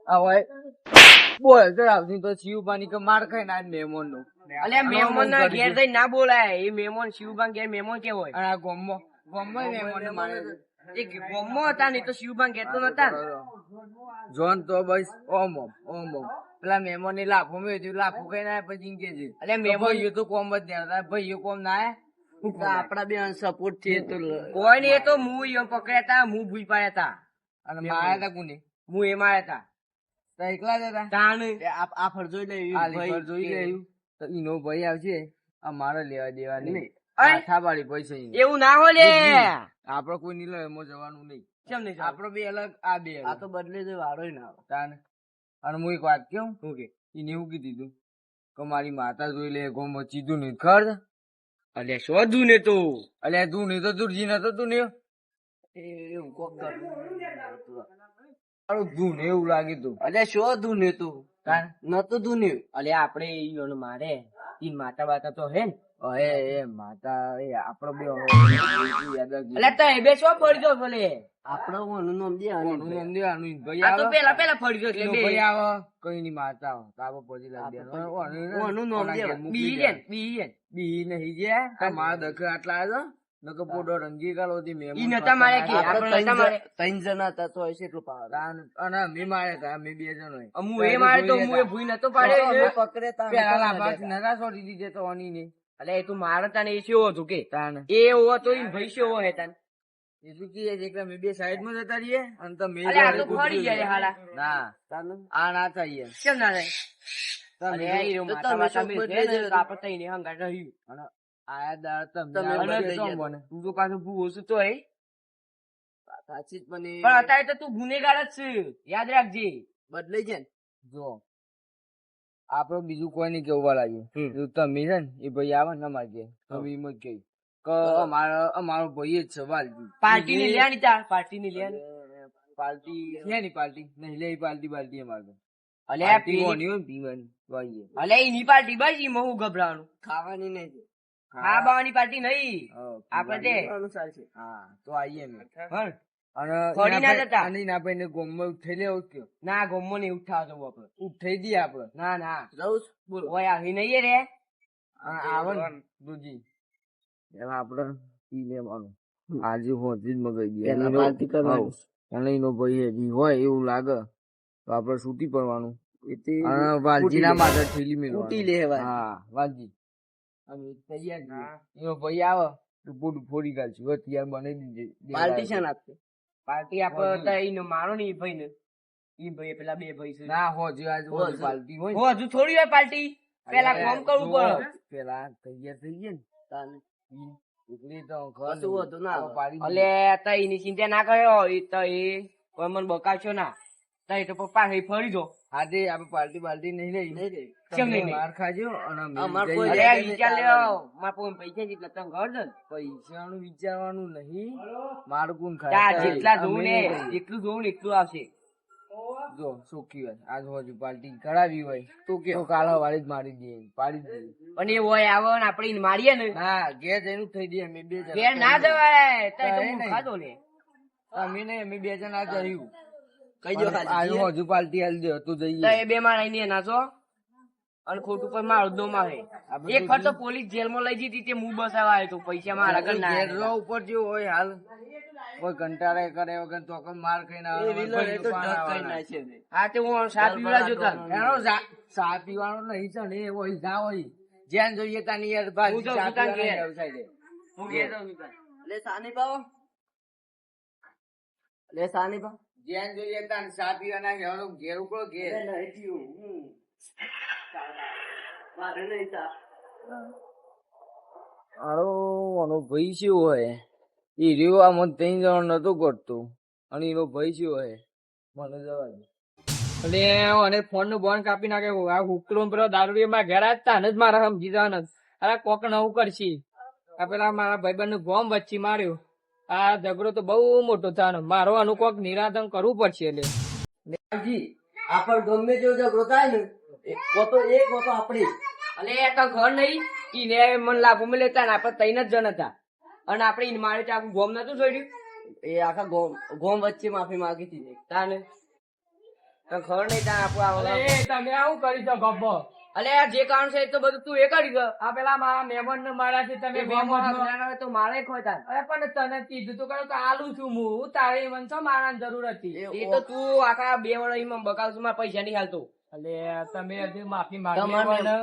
હવે બોલ તો આવતી તો શિવબાની કે માર ખાઈને આજ મહેમાન નું અલ્યા મહેમાન ના ઘેર જઈને ના બોલાય. એ મહેમાન શિવબાન ઘેર મહેમાન કેવો હોય? અને આ ગોમમાં મહેમાન ને મારે એ ગોમમાં હતા ને તો શિવબાન ઘેર તો નતા ને. જોન તો બસ ઓમ પેલા મહેમાન ની લાફો મેં લાફો કઈ ના પછી કે છે અલ્યા મહેમાન ભાઈઓ તો કોમ જ નહીં ભાઈઓ કોમ ના આપડા બે સપોર્ટ થી તો કોઈ નહીં. એ તો હું યો પકડ્યા તા, હું ભૂઈ પાડ્યા તા. અને માયા તા કોને હું એ માર્યા તા. તો એકલા જ હતા તાણ આ ફર જોઈ લે આ લીફર જોઈ લેવું તો ઈનો ભાઈ આવશે આ મારે લેવા દેવા નહીં અય! માથા વાળી પૈસા ઈ. એવું ના હોય લે. આપડે કોઈ નીલો એમાં જવાનું નહીં. કેમ નહીં? આપડે બે અલગ આ બે આ તો બદલે જો વારો ના આવે. તાને અને હું એક વાત કેવું એને એવું કીધું તું કે મારી માતા જોઈ લે ગોમ ચીધું નહીં ખર અલ્યા શોધું ને તો. અલ્યા તું નહીં તો તું જી નતો તું ને એવું કોક કર તારું તું ને એવું લાગે તું અલ્યા શો ધૂને તું તાને નતું ધૂને અલ્યા આપડે ઈયોને મારે ઈ માતા બાતા તો હે ને. એ માતા એ આપડે બે યાદ રાખજે. અલ્યા તો એ બે શું પડી ગયો ભલે? આપડે ઓનું નામ દે કોનું નામ દેવાનું? ઈ ભાઈ આ તો આવે પેલા પડી ગયો એટલે એનો બે. ભાઈ આવે કઈ ની માતા આવે તારો પછી લાગ દેવાનું. ઓનું નામ દે બી રે ને, બી રે ને. બી નહીં જે તો મારા દખ આટલા આવ્યો નકર પોડો રંગી ગાલો હતી ઈ નતા મારે કે આપણે નતા મારે. ત્રણ જણા હતા તો હશે એટલું પાવર અને અમે માર્યા હતા અમે બે જણ હોય. અમુ એ મારે તો હું એ ભૂઈ નતો પાડ્યો ને. પકડે પેલા લાભાર્થી નતા છોડી દીધે તો અની ને અલ્યા એ તું મારે તાને એ કેવો હતું કે તાને એ એવો હતો ઈ ભાઈ કેવો હે તાન. એટલું કીએ છે કે અમે બે સાઈડ માં જતા રહીએ અને તમે અલ્યા આ તો ફરી જાય હાલા. ના આ ના થાય કેમ ના થાય? તમે અલ્યા ઈ તો માતા તમે બાતા શું મેં બદલે છે ને છે? તો આપણે તઈને હંગાટ રહ્યું. અને આયા દા તમે તમે બદલી તો ગયા. મને તું તો પાછું ભૂવો છું તો હે. સાચી જ પણ પણ અત્યારે તો તું ગુનેગાર જ છે યાદ રાખજે. બદલાઈ જાય ને જો આપડે બીજું કોઈ નહીં કેવું લાગ્યું તમે છે ને એ ભાઈ આવે ને અમારે ઘેર તમે એમ જ કહી કે અમારો ભાઈ જ છે વાલજી પાર્ટી ની લ્યા ની તાર પાર્ટી ની લ્યા ની. પાર્ટી છે ની પાર્ટી નહીં લે પાર્ટી અમારે તો. અલ્યા પાર્ટી પેલી- કોની હોય ને પીવાની વાઈએ. અલ્યા એની પાર્ટી બસ ઈ હું ગભરાવાનું. ખાવાની નહીં હા બાવાની પાર્ટી નહીં હા, આપણે તે. પીવાનું ચાલશે હા તો આવીએ અમે હં. અને ફરી ના જતા. અને ના ભાઈ ને ગોમમાં ઉઠાઈ લે કયો ના ગમો નહીં ઉઠાવ જવું આપડે. ઉઠાઈ દઈએ આપડે ના ના જવું છે? બોલો ઓય આવી નહીં રે. આવે ને દૂજી એમાં આપડે પી લેવાનું આજે હોજી જ મગાઈ દઈએ પહેલા પાર્ટી કરવાની. અને એનો ભાઈ હજી હોય એવું લાગે તો આપડે છૂટી પડવાનું એથી અને વાલજી ના માથે ઠેલી તૂટી મેળવાની લેવાય. હા વાલજી અમે તૈયાર છીએ એનો ભાઈ આવે તો પોડું ફોડી કાઢશું અત્યારે બનાવી દીધી પાર્ટી છે ને આપતી પાર્ટી આપડે તો ઈને મારો ને ઈ ભાઈ ને. ઈ ભાઈ પેલા બે ભાઈ છે. ના હોજી આજ હોજી પાર્ટી હોય ને. હો હજુ થોડી હોય પાર્ટી. પેલા કામ કરવું પડે. પેલા તૈયાર થઈ ગયા ને તાને. એટલી તો ખબર કશું હોતું ના આવે. પાડી અલે તો એની ચિંતા ના કર્યો એ તો એ કોઈ મને બકાવશો ના. તો એ તો પપ્પા અહીં ફરી જો. આજે આપણે પાર્ટી નહીં લઈ નહીં રે. કેમ તમે નહીં? માર ખાજો અને અમે અમાર જઈએ. કોઈ અરે વિચાર લ્યો મારા પાસે પૈસા જેટલા તમે ઘર દો ને. પૈસાનું વિચારવાનું નહીં મારું કોણ ત્યાં ખાય જેટલા જોવું અમે ને નહીં લઈએ. જેટલું જોવું ને એટલું આવશે. જો સુખી હોય આજ હજુ પાર્ટી કરાવી હોય તો કાલે વાળી જ મારી દઈએ પાડી દઈએ પણ એ હોય આવે ને આપણે એને મારીએ ને ના ઘેર જઈને જ થઈ દઈએ અમે બે જણા. ઘેર ના જવાય તો એ તો નહીં, હું નહીં. ખાધો ને. અમે નહીં અમે બે જણા જયું કઈ જો ખાલી આવ્યું હજુ પાર્ટી હાલ દે તો તો જઈએ એ બે માં રહીને નાચો અને ખોટું પર મારું નો મારે. આપણે એક વાર તો પોલીસ જેલમાં લઈ જતી તે હું બસાવા આવ્યો તો પૈસા મારા ઘર ના ઘેર આવ્યા. જો ઉપર જેવું હોય હાલ કોઈ કંટાળે કરે વગર તો કઈ માર ખાઈને આવે, વિલર એ તો ભાઈ જગ કઈ આવવાના. નાખે છે. હા તે હું સાત પીવડા જોતા. એનો ચા પીવાનો નહીં છે ને એ હોય જા હોય જ્યાં જોઈએ ત્યાં ની યાર ભાઈ હું તો ચા દુકાન પીવાનો ઘેર. વ્યવસાય છે. હું ઘેર જાઉં છું. લે સાની પાવ લે સાની પાવ જ્યાં જોઈએ ત્યાં ચા પીવાના કહેવાનું ઘેર ઉપડો ઘેર નહીં પીવું. મારે નહીં ચા. આનો ભાઈ શું હોય એ રહ્યો આ મને ત્રણ જણ નતો કરતો અને એનો ભાઈ શું હોય મને જવા દે. એટલે અને ફોન નું બોન કાપી નાખે આ હુકલો પેલો દારૂ માં ઘેર આવતા જ મારા સમજી જવાના. અરે કોક નવું કરશી. આ પેલા મારા ભાઈબંધ નું બોમ્બ વચ્ચે માર્યો. આ ઝઘડો તો બહુ મોટો થવાનો. મારો આનું કોક નિરાધન કરવું પડશે. એટલે જી આપણ ગમે તેવો ઝઘડો થાય ને કોતો એક કોતો આપડી અને એ તો ઘર નહીં ઈને મને લાભો માં લેતા ને આપડે ત્રણ જ જણ હતા અને આપડે ઈને મારે તો આખું ગોમ નતું છોડ્યું. એ આખા ગોમ વચ્ચે માફી માંગી હતી. તાને તો ખબર નહીં ત્યાં આપો અલે એ તમે આવું કરી છો ગબ્બો અલે આ જે કારણ છે એ તો બધું તું એ કરી દે. આ પેલા મારા મહેમાન ને મારાથી તમે મહેમાન તો મારે ખોય તાર. અરે પણ તને કીધું તો ખરું કે આલું છું હું તારે મને છો મારા જરૂર હતી એ તો તું આખા 2 વર્ષ એમાં બગાવશું, મારા પૈસા નહીં હાલતું. અલે તમે હજી માફી માંગી તમારે લેવો ને.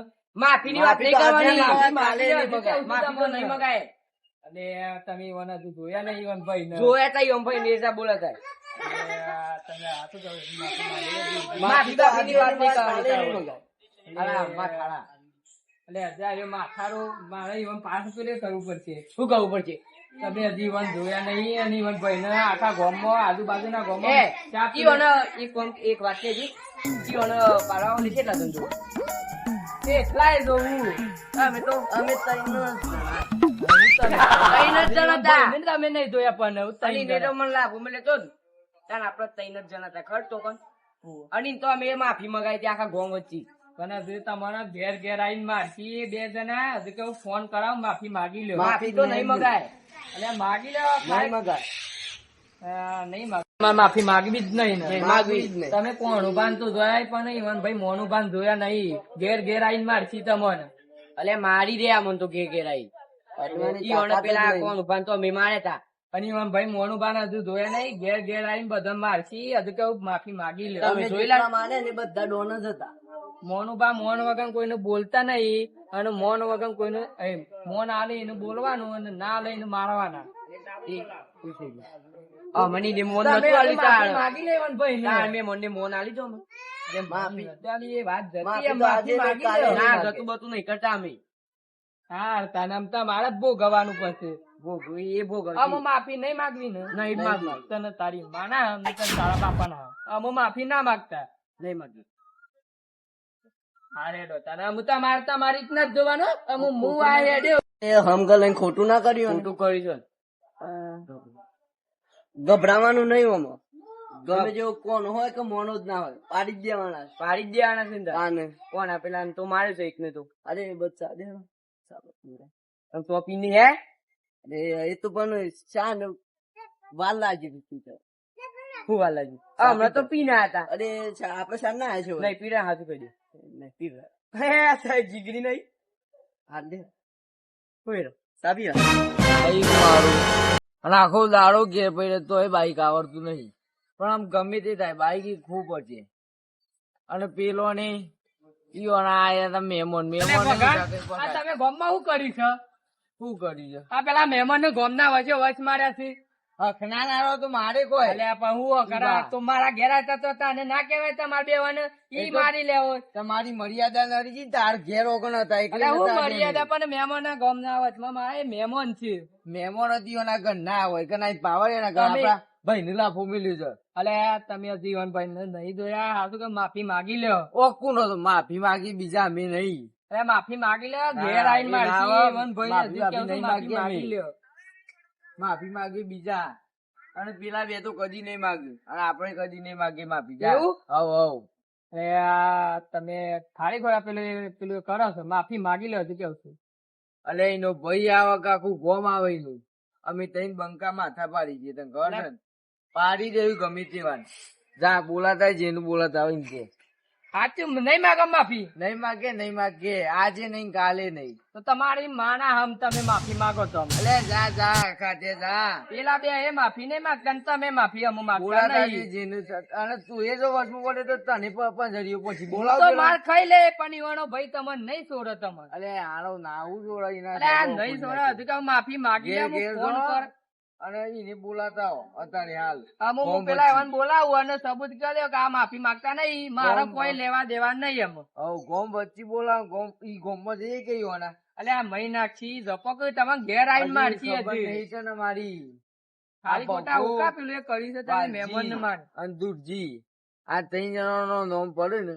માફીની વાત નહીં કરવાની. માફી માફી તો નહીં મગાય. અલે તમે ઈવન હજુ જોયા નહીં ઈવન ભાઈ ને જોયા તા એમ ભાઈ નેસા બોલા તા. તમે આ તો માફી માફી બાફીની વાત નહીં કરવાની તારે. અલા માથાળા એટલે અત્યારે માથારું મારે ઈવન પાસ કરવું પડશે. શું કરવું પડશે? તમે હજી ઈવન જોયા નહીં અને ઈવન ભાઈ ને આખા ગામમાં આજુબાજુના એ ગામમાં ચા પીવા ઈવન એક વાત છે જી. ઈવન પાડવાની કેટલા ધંધો? એટલાય જોવું અમે ત્રણ તમે નહીં જોયા પણ અને એને તો મને લાભ મને તો તાન આપણે 3 જ જણા હતા ખર્ચ તો કોણ. અને તો અમે માફી મગાઈ હતી આખા ગામ વચ્ચે. પણ હજુ તમારા ઘેર ઘેર આવીને મારથી 2 જણા હજુ કેવું ફોન કરાવ માફી માગી લ્યો. માફી તો નહીં મગાય. એટલે માગી લેવા નહીં મગાય. નહીં માફી માગવી જ નહીં ને. માગવી જ નહીં. તમે કોનું બાન તો જોયા પણ નહીં ઈવન ભાઈ મોનું બાન જોયા નહીં. ઘેર ઘેર આવીને મારથી તમને અલે મારી દે મન તો ઘેર આવી. ઈવન પેલા કોણ ઉભા તો અમે માર્યા તા. અને ઈવન ભાઈ મોનું બાન હજુ જોયા નહીં. ઘેર ઘેર આવીને બધા મારથી હજુ કેવું માફી માગી લે. તમે જોયેલા માને ને બધા ડોન જ હતા. મોનું બા મોન વગર કોઈને બોલતા નહીં અને મોન વગર કોઈને મોન આલે એને બોલવાનું અને ના લઈને મારવાના. મને ને મોન તમે નતું આલી માફી તાર. માગી લેવાનું ભાઈ ને. તાર મેં મને મોન આલી દો મને. માફી અત્યારે એ વાત જતી માફી એમ તો માફી આજે માગી કાલે લે. ના ગતું બતું નહીં કરતા અમે. હા તને આમ તમારે જ ભોગવવાનું પડશે. ભોગવું એ ભોગવ. આમાં માફી નહીં માગવી ને નહીં માગવી. તને તારી માના અમે તને તારા બાપાના આમાં માફી ના માગતા. નહીં માગી. હા રેડો તને અમુ તો મારતા મારી જ ના જ જોવાનું. અમુ હું આ હેડ્યો એ હમગલ લઈને ખોટું ના કર્યું. ખોટું કર્યું છે. ગભરાવાનું નહીં આમાં. ગમે જેવો કોણ હોય કે મોનો જ ના હોય પાડી જ દેવાના. પાડી જ દેવાના છે ને તાર. આને કોણ આ પેલા તો મારે છે એક ને તો અરે બચ્ચા દે શોપિંગ ની હે અરે એ તો પણ ચા ને વાર લાગી હતી તો. હું વાર લાગી હમણાં તો પીના હતા. અરે આપડે શા ના આવ્યા નહીં પીડા હાથું કહી દે. છે પીવા હે સાહેબ જીગરી નહીં હાથ દે હોય સાબી બાઈક મારું અને આખો દાડો ઘેર પડે તોય બાઈક આવડતું નહીં. પણ આમ ગમે તે થાય બાઈક ખૂબ પડશે. અને પેલો ને આયા તા મહેમાન આ તમે ગામમાં શું કર્યું છે? શું કર્યું છે? આ પેલા મહેમાન ને ગામના વચ્ચે વચ માર્યા છે. હખનારો તો મારે કોઈ અલ્યા પણ હું કરા તો મારા ઘેર હતા તો તને ના કહેવાય તમારા બેવાને ઈ મારી લેવો. તમારી મર્યાદા નડી ગઈ. તાર ઘેર ઓગણ હતા એટલે અલ્યા હું નતા મર્યાદા પણ મહેમાન ગામના વચમાં મારા એ મહેમાન છે. મહેમાન હતી એના ઘર ના હોય કે ના પાવર એના ઘર તમે- આપડા ભાઈ ને લાફો મિલ્યું છે. અલ્યા તમે જીવનભાઈ ને નહીં જોયા હાથું કે માફી માગી લ્યો. ઓ કોણ હતો? માફી માગી બીજા અમે નહીં. અરે માફી માગી લ્યો ઘેર ના, આવીને એ ના મારથી આવે. જીવનભાઈ ને હજી માફી કેવું છું, નહીં માફી માગી માગી અમે. લ્યો. માફી માગી બીજા અને પેલા બે તો કદી નહીં માગ્યું અને આપણે કદી નહીં માગી માફી. જા. એવું? હવ હવ અરે આ તમે થાળી ખોરા પેલું કરો છો માફી માગી લ્યો હજી કેવું છું. અલે એનો ભાઈ આવે કે આખું ગોમ આવે એનું. અમે તઈ બંકા માથા પાડી છીએ તને ખબર છે ને? પાડી દેવી ગમે તે વાત. જા બોલાતા હોય જેનું બોલાતા હોય એમ કે સાચું નહીં માગો માફી નહીં માગે આજે નહીં કાલે નહીં. તો તમારી માના હમ તમે માફી માગો તો અમે. અલે જા જા ખાતે જા. પેલા બે એ માફી નહીં માગતા ને તમે માફી અમે માગતા બોલાતા હોય નહીં. જેનું અને તું એ જો વસમાં પડે તો તને પણ જરીયો પછી તો બોલાવ માર ખાઈ લે પણ ઈવાનો ભાઈ તમને નહીં છોડે તમને. અલે આનો નાવું જોડાઈ ના અરે આ નહીં છોડે હજુ કે માફી માગી લે ઘેર હું ફોન જો. કર અને એને બોલાતા હો અત્યારે હાલ આમ હું ફોન પેલા પછી. એવાને બોલાવું અને સબૂત કર્યો કે આ માફી માંગતા નહીં મારે ફોન કોઈ લેવા દેવા નહીં એમ. હવ ગોમ વચ્ચે બોલાવ ગોમ ઈ ગોમ માં જઈએ કે યોના અલે આ મહી નાખી જપો કે તમે ઘેર આવીને મારશી ખબર હજી નહીં છે ને મારી ખાલી આ ખોટા બહુ ઉકા પેલું એ કર્યું છે તમે મહેમાન ને માર. અને દૂધજી આ 3 જણાનો નામ પડે ને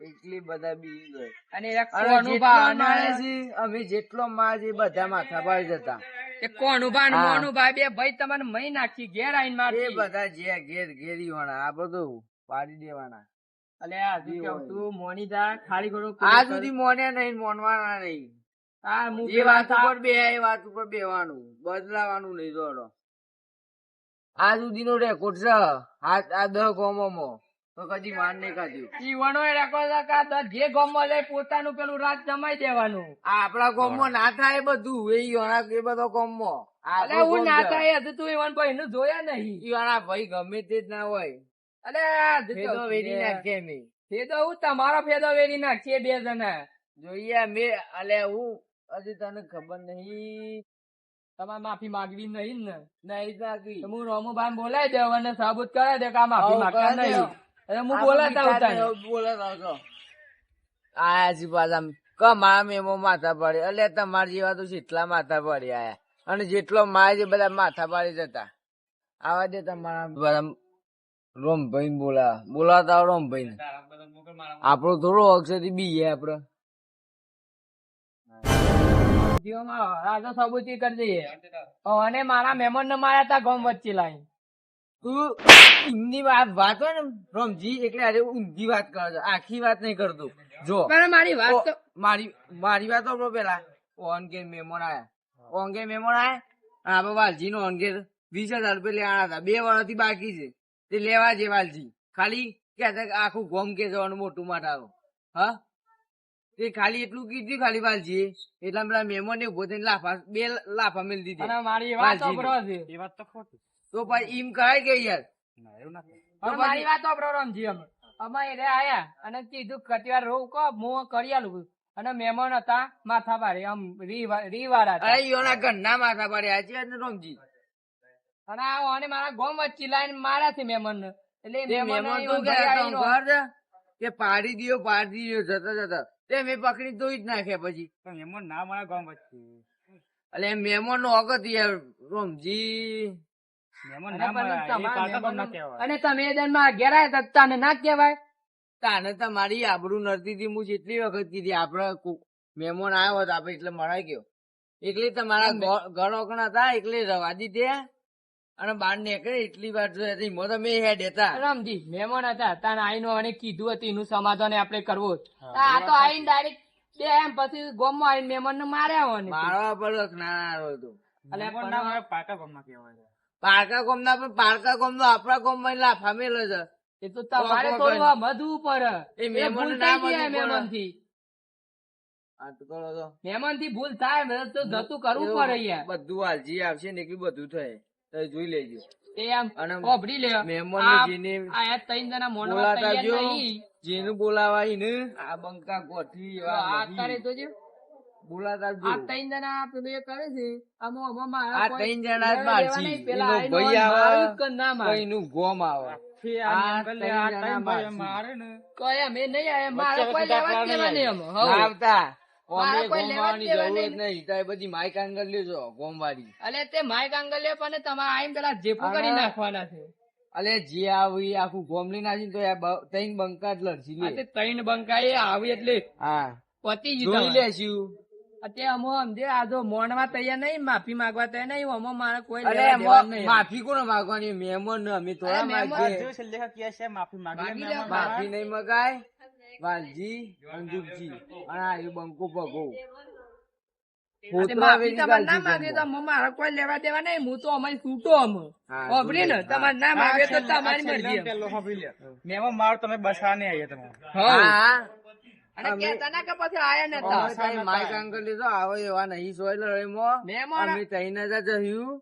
એટલી બધા બી ગઈ. અને એક અને કોનું જેટલો બા મારે અને છે અમે જેટલો માર છે બધા માથા પાડી જતા. એક કોનું બા ને હા. મોનું બા બે ભાઈ તમને મહી નાખી ઘેર આવીને એ મારશી. બધા જે ઘેર ઘેરી વાળા આ બધું પાડી દેવાના. અલે આ હજુ કેવું તું મોની જા ખાલી ખોટું આ પેલું સુધી મોન્યા નહીં મોનવાના નહીં. કર. આ હું જે પેલા વાત ઉપર બે એ વાત ઉપર બેવાનું બદલાવાનું નહીં. જોડો આ સુધીનો રેકોર્ડ છે આ 10 ગામોમાં તો કદી માર નહીં ખાધું. ઈ વણો એ રાખો છે કે આ જે ગામમાં લે પોતાનું પેલું રાજ જમાઈ દેવાનું. આ આપણા ગામમાં ના થાય બધું એ ઈયોના એ બધો ગામમાં. અલે હું ના થાય હજુ તું ઈવન ભાઈ નું જોયા નહીં. ઈયોના ભાઈ ગમે તે જ ના હોય. અલે ફેદો વેરી નાખે અમે. ફેદો હું તમારો ફેદો વેરી નાખીએ બે જણા. જોઈએ મે અલે હું હજી તને ખબર નહીં. તમારે માફી માંગવી નહીં ને. નહીં નાખી. તો હું રોમુભાઈ બોલાવી દઉં અને સાબુત કરાવી દે કે આ માફી આવું માંગતા કરે નહીં. છે. એટલે હું બોલાતા ઉતાર. આયા છી પાછા મારા મેમો માથા પડે એટલે તમારા જેવા તો જેટલા માથા પડી આયા અને જેટલો મારે છે બધા માથા પાડી જતા. આવા દે તમારા બધા રોમભાઈ બોલાતા રોમભાઈ આપણો થોડો અક્ષરથી બીએ આપડે આ તો સાબુતી કરી દઈએ. અને મારા મહેમાન ને માર્યા તા ગામ વચ્ચે લાઈ. તું ઊંધી વાત હોય ને રોમજી એટલે આજે ઊંધી વાત કરે છે, આખી વાત નહીં કરતું. જો પણ મારી વાત તો મારી વાત તો પેલા ઓનગેર મહેમાન આયા આપડે વાલજી નો ઓનગેર 20,000 રૂપિયા લેવાના હતા. 2 વર્ષથી બાકી છે તે લેવા છે વાલજી. ખાલી કે આખું ગોમ કે જવાનું મોટું માટારો. હા તે ખાલી એટલું કીધું ખાલી વાલજી એટલા પેલા મહેમાન ને ઉભો થઈને બે લાફા મેલી દીધી. અને મારી વાત તો વાલજીને. બરો છે. તો પછી એમ કરાય કે યાર પણ મારી વાત તો બરો રમજી અમે એને આયા અને કીધું કટિયાર રોવ કો હું કરી આલું. અને મહેમાન હતા માથા ભારે આમ રીવાળા હતા. અરે ઈયોના ઘરના માથા પડ્યા છે ને રોમજી. અને આ અને મારા ગોમ વચ્ચે લાઈન માર્યા છે મહેમાન ને. એટલે તે મહેમાન તો કે ઘર છે કે પાડી દ્યો જતા જતા તે મેં પકડી ધોઈ જ નાખ્યા. પછી મહેમાન ના મારા ગોમ વચ્ચે એટલે મહેમાન નો અગત યાર રોમજી. અને તમે માં ઘેર આવ્યા હતા તને ના કહેવાય. તાને તમારી આબરૂ નડતી હતી. હું જેટલી વખત કીધી આપડે મહેમાન આવ્યો હતો આપડે એટલે મરાઈ ગયો. એટલે તમારા ઘર ઓકણા હતા એટલે રવા દીધે અને બહાર નીકળે એટલી વાર જોઈ તમે હેડ હતા. રમજી મહેમાન હતા તાને આઈને અને કીધું હતું એનું સમાધાન આપણે કરવું. આ તો આઈને ડાયરેક્ટ બે એમ પછી ગોમમાં આઈને મહેમાન ને માર્યા હોય. મારવા પડે ના હતો. પાકા ગોમમાં કહેવાય. પારકા ગોમ ના પણ પારકા ગોમ નો આપડા ગોમ માં લાફા મેલે છે. એ તો તમારે થોડું મધુ પર એ મહેમાન ના મહેમાન થી મહેમાન થી ભૂલ થાય તો જતું કરવું પડે યાર. બધું વાલજી આવશે ને કે બધું થાય તો જોઈ લેજો. એ આમ અને ઓભરી લે મહેમાન જેને આ ત્રણ જણા મોણવા બોલાતા જો તૈયાર નહીં. જેનું બોલાવાય ને આ બંકા ગોઠવી એવા આ નથી. તારે તો જો બોલાતા જો આ ત્રણ જણા પેલું એ કરે છે આમાં મારા આ કોઈ ત્રણ જણા જ લેવા મારશી. નહીં. પેલા એનો આઈનો ભાઈ મારું આવે જ કર ના મારે. કઈનું ગોમ આવે. આ ત્રણ જણા મારશી. કોઈ અમે નહીં આયા મારે કોઈ લેવા જ દેવા નહીં અમે. હઉ. આવતા મારે અમે કોઈ ગોમ લેવા જ આવવાની દેવા જરૂર જ નહીં. તો એ બધી માઇક આંગળ લેજો ગોમ વાળી. અલે તે માય કાંગલે પણ તમારે આઈને પેલા જેપુ કરી નાખવાના છે. અલે જે આવી આખું ગોમ લઈને આવી તો ત્રણ બંકા જ લડશી આ લે. તે ત્રણ બંકા એ આવી એટલે હા પતી જ જોઈ લેશું. અત્યારે અમો સમજે આ જો મોણવા તૈયાર નહીં માફી માંગવા તૈયાર નહીં અમો મારે કોઈ અરે લેવા દેવા નહીં. માફી કોને માંગવાની? મહેમાન ને અમે થોડા અરે મહેમાન માંગીએ. માગી લે માફી નહીં મગાય વાલજી અંજુકજી અને આ એ બંકો ભગો માફી તમારે ના માંગે તો અમો મારે કોઈ લેવા દેવા નહીં. હું તો અમારી છૂટો અમો હા, ઓભરી ને તમારે ના માંગે તો તમારી મરજી એમ. હા અને કહેતા ના કે પછી આયા નતા. અમે માઇક આંગળ લીધો આવો એવા નહીં સોયલો એમાં મહેમાન અમે તઈ નતા જયું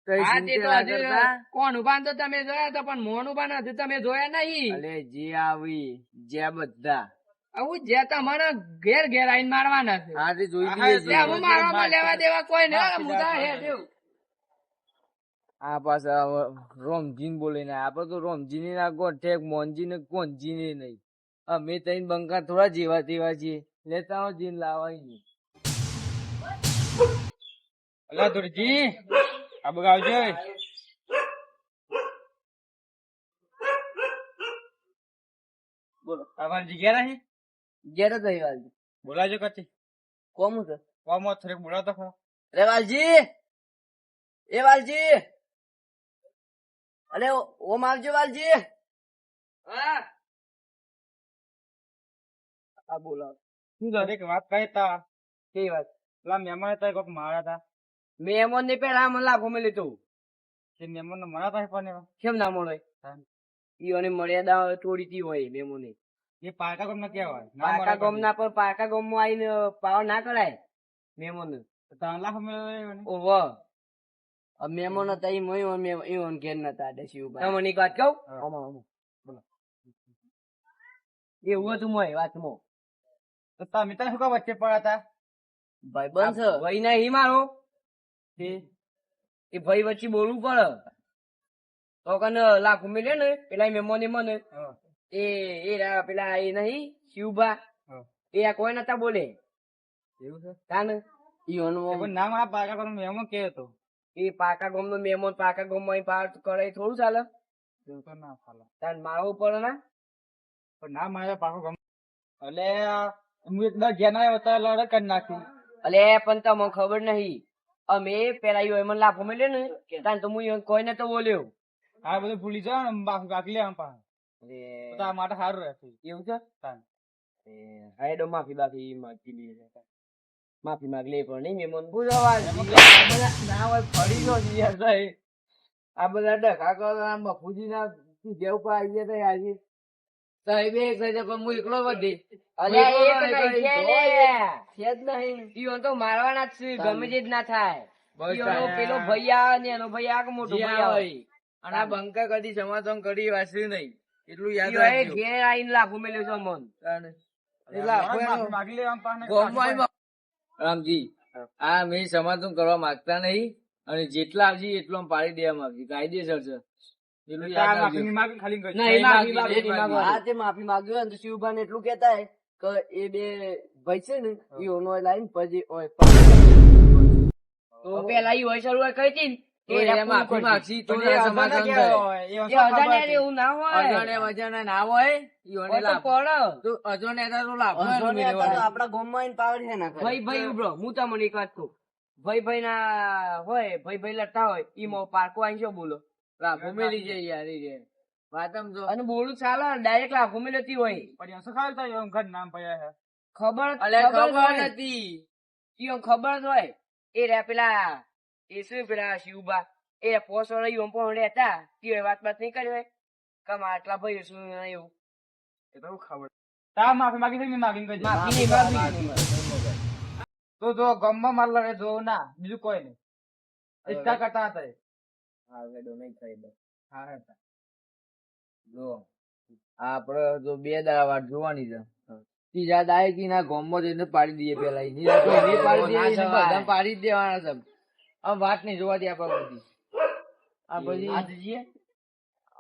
તઈ હા તે તો ચિંતા હજુ કરતા. કોણ ઉભા તો તમે જોયા તો પણ મોણ ઉભા નથી તમે જોયા નહીં. અલે જે આવી જે બધા આવું જે તમારે ઘેર ઘેર આઈને મારવાના છે. હા તે જોઈ લઈએ એટલે આમાં મારવામાં લેવા દેવા કોઈ નહીં. મુદ્દા હે દેવ. આ પાછા રોમજી ને બોલે ને આપડે તો રોમજી ને ના ગોઠે મોનજી ને કોનજી ને નહીં. અમે તઈ બંકા થોડા જેવા તેવા છીએ લેતા હો જીન લાવાય નહીં. અલા દુરજી આ બગાવજો. બોલો અમારી જગ્યા નહીં ઘેર થઈ વાલજી બોલાજો કચ્છી કોમ છે કોમ થોડીક બોલાતો ખરો. અરે વાલજી એ વાલજી અરે ઓમ આવજો વાલજી. હા આ બોલાવ શું દરેક વાત કહી તા કેવી વાત? પેલા મહેમાન હતા કોઈક માર્યા હતા. મહેમાન ને પેલા મને લાખો મેં લીધું તે મહેમાન ને માર્યા હતા પણ કેમ ના મળે? ઈઓની મર્યાદા તોડીતી હોય મેમોની. એ પાકા ગામ ના કેવાય પાકા ગામના પર પાકા ગામમાં આવીને પાવર ના કરાય મેમોને. ઓહો મેમોન હતા ઈવન ઘેર નતા શિવભાઈ. તમને એક વાત કહું, એવું હતું મોય વાતમાં. તમે તને શું વચ્ચે પડ્યા હતા? ભાઈ બંધ છે ભાઈ નહીં મારો, એ ભાઈ વચ્ચે બોલવું પડે તો કને લાખું મિલે ને પેલા મેમોને મને એ પેલા એ નહીં શિવભા એ આ કોઈ નતા બોલે. એવું છે? તાને નામ આ પાકા ગામ મેમો કે હતો? એ પાકા ગામ નો મેમો પાકા ગામ માં પાર કરે થોડું ચાલે? એવું તો ના ચાલે. તાન મારવું પડે ના? પણ ના મારે પાકો ગામ એટલે હું એકદમ ઘેર ના આવ્યો તો લડત કરી નાખી. અલે પણ તમને ખબર નહીં, અમે પેલા યો એમાં લાફો મળ્યો ને તાન તો હું કોઈ નતો બોલ્યો. આ બધું ભૂલી જાવ ને બાકી લે આમ પાસે તો આ માટે સારું રહેશે. એવું છે? તાન. હાયડો માફી બાફી માંગી લે, માફી માંગ લે પણ નહીં મેમોન. ના હોય ફરી ગયો છે યાર સાહેબ. આ બધા ડખા કરો આમ બપુજી ના જેવ પર આવી ગયા તા આજે સાહેબ એક સાથે પણ હું એકલો વધી. અલે એ તો નહીં છે ને. છે જ નહીં. ઈવન તો મારવાના જ છે ગમે તે જ ના થાય. ઈવનનો પેલો ભાઈ આવે ને એનો ભાઈ આ મોટો ભાઈ આવે. અને આ બંકા કદી સમાધાન કરી વાંચ્યું નહીં એટલું યાદ ઈવન એ રાખજો. ઘેર આઈને લાફો મેલ્યો છે મન. એટલે આખો એનો માગી લે આમ પાસે ગોમમાં આવી રામજી આ મેં સમાધાન કરવા માંગતા નહીં અને જેટલા આવશે એટલો આમ પાડી દેવા માંગશે. કાયદેસર છે એટલું યાદ રાખજો. માફી માગી ખાલી કરી. નહીં, માફી માગી, નહીં માગી. હા તે માફી માંગ્યો ને તો શિવભાઈ એટલું કેતા હે કે એ બે ભાઈ છે ને ઈ ઓનો લાઈન પછી ઓય તો પેલા ઈ હોય શરૂઆત કરી હતી ને તો એ માફી માંગશી તો જ આ સમાધાન થાય. એ અજાણ્યા એવું ના હોય. અજાણ્યા વજાણ્યા ના હોય ઈઓને હોય તો લાભ. પડે. તો અજાણ્યા હતા તો લાભ હોય એનું મેળવવાનું. આપડા ગામમાં આઈને પાવર છે ના ભાઈ ભાઈ ઉભરો હું તમને એક વાત કહું, ભાઈ ના હોય ભાઈ લડતા હોય ઈ મો પારકો આઈને શું બોલો લાભો મેલી જાય યાર એ રે. વાતમ જો અને બોલું ચાલે ડાયરેક્ટ લાફો મેલતી હોય. પણ શું ખાલ થાય એમ ઘર નામ પડ્યા છે. ખબર અલ્યા ખબર ખબર હોય. નથી. ઈયો ખબર જ હોય એ રે પેલા એ શું પેલા શિવબા એ પોસો રહ્યું પણ રહેતા તીઓ વાત નહીં કરી હોય કમ આટલા ભાઈ શું એવું એ તો ખબર. તા માફી માગી છે મેં માગીને કહી માફી નહીં માગી. તો જો ગમમાં માર લડે જો ના બીજું કોઈ નહીં. ઈચ્છા કરતા હતા એ. હા હતા. જો આપડે જો 2 દાડા વાટ જોવાની છે. ત્રીજા દાડે કી ના ગોમમાં જઈને પાડી દઈએ પેલા એની તો એને પાડી દઈએ એને બધા પાડી જ દેવાના છે. આમ વાત નહીં જોવાતી આપડા બધી. આ પછી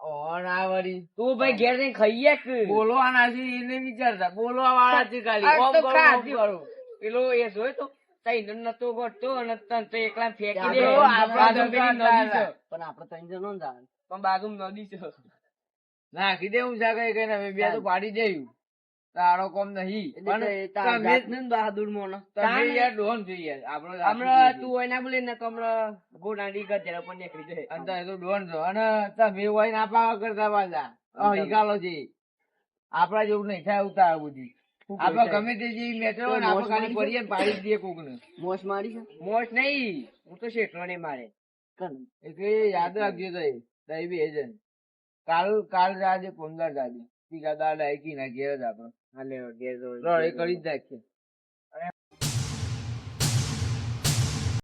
ઓન આ વળી તું ભાઈ ઘેર જઈને ખાઈએ કે બોલવાના છે એને વિચારતા બોલવા વાળા છે ખાલી. આ કોમ તો કરો, ખાધી કોમ કરો. પેલો એ જોયો તો તઈ નતો ગોઠતો અને તન તો એકલા ફેંકી દે. આપણા બાજુમાં દુકાન નદી છે. પણ આપડે 3 જણો ને જાય. પણ બાજુમાં નદી છે. નાખી દેવું છે કઈ કઈ અમે 2 તો પાડી દેવું તારો કોમ નહીં. પણ બહાદુર મોનો તમે યાર ડોન છે યાર આપણો હમણાં તું હોય ના બોલે ને તો હમણાં ગોડાડી ગધેડા પણ નીકળી જાય. અંદર તો ડોન છો અને તમે હોય ના પાવા કરતા પાછા હિકાલો છે. આપડા જેવું નહીં થાય ઉતાર બધી. આપડે ગમે તે જેવી મેટર હોય ને આપણે ખાલી પડીએ ને પાડી જ દઈએ કોક ને. મોસ મારી છે મોસ નહીં હું તો શેઠો ને મારે એટલે યાદ રાખજો તો દઈ બી એજન્ટ કાલ જાજે 15 જાજે ટીકા દાડા કી ના ઘેર જ આપડે એ કરી જ નાખીએ.